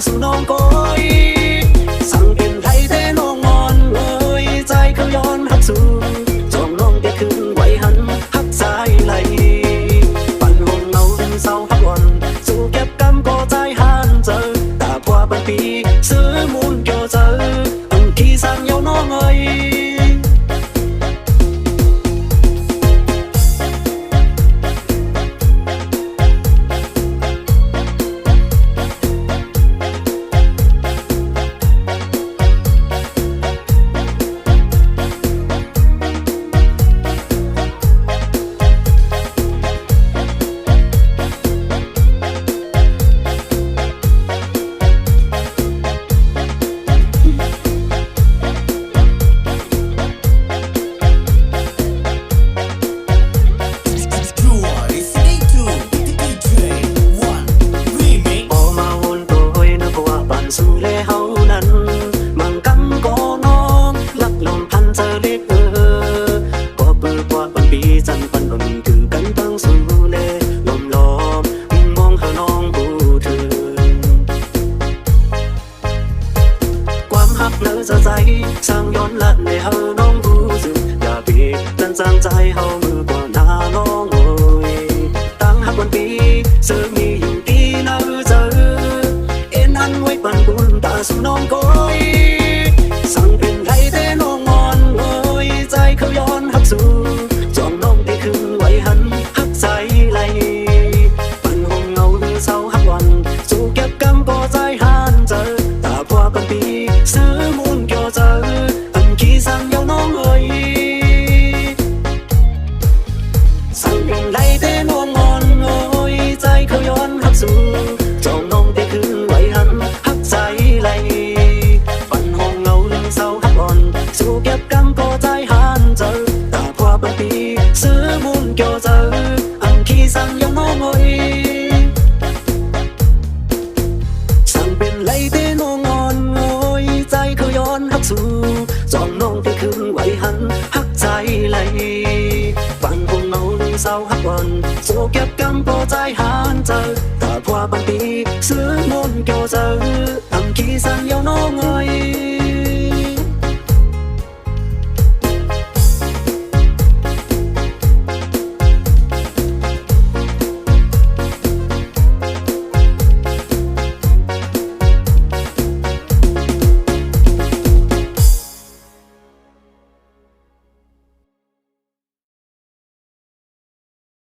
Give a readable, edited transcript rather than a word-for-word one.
สู่น้องก้อยสั่งเป็นไรแต่น้องงอนเอ้ยใจเขาย้อนหักสู่จองน้องได้คืนไว้หันหักสายไหลปั่นห่วงเงาเป็นเศร้าหักวันสู่เก็บกำก็ใจหันเจอตาพัวปันปีซื้อมูลเกี่ยวเจออันขี้สั่งเยาน้องเอ้ยสู่เลเฮานั้นมังกำก็น้องลักลมพันเจอเล็กก็เปิดกว่าปันปีจันปันดนคือกันตั้งสู่เลลมล้อมมองเฮาน้องผู้ถึงความหักเนื้อใจสร้างย้อนลัดในเฮาน้องผู้สึกอย่าปีนั่นจางใจเฮามือกว่าหน้าน้องโอยตั้งหักวันปีเสื่อมีอยู่ดีน่าเจอไว้ปั่นบุญตาสู่น้องก้อยสั่งเป็นไรแต่น้องงอนเอ้ยใจเขาย้อนหักสู่จองน้องได้คืนไว้หันหักใจไหลปั่นห่วงเงาหรือเศร้าหักวันสู่เก็บกำก็ใจหันเจอตาพัวปันปีซื้อมูลเกี่ยวเจออันขี้สั่งเยาน้องเอ้ยสั่งเป็นไรแต่น้องงอนเอ้ยใจเขาย้อนหักสู่จองน้องได้คืนไว้หันใจไหลปั่นห้องเงาลืมเศร้าหักอ่อนสู่เก็บกำก็ใจหันเจอตาพัวปันปีซื้อมูลเกี่ยวเจออันขี้สั่งยังน้องเอ้ยสั่งเป็นไรแต่น้องงอนเอ้ยใจเขาย้อนหักสู่จองน้องได้คืนไว้หันหักใจไหลปั่นห้องเงาลืมเศร้าหักอ่อนสู่เก็บกำก็ใจหันเจอตาพัวปันปีซื้อมูลเกี่ยวเจอขี้สั่งเยาน้องเอ้ย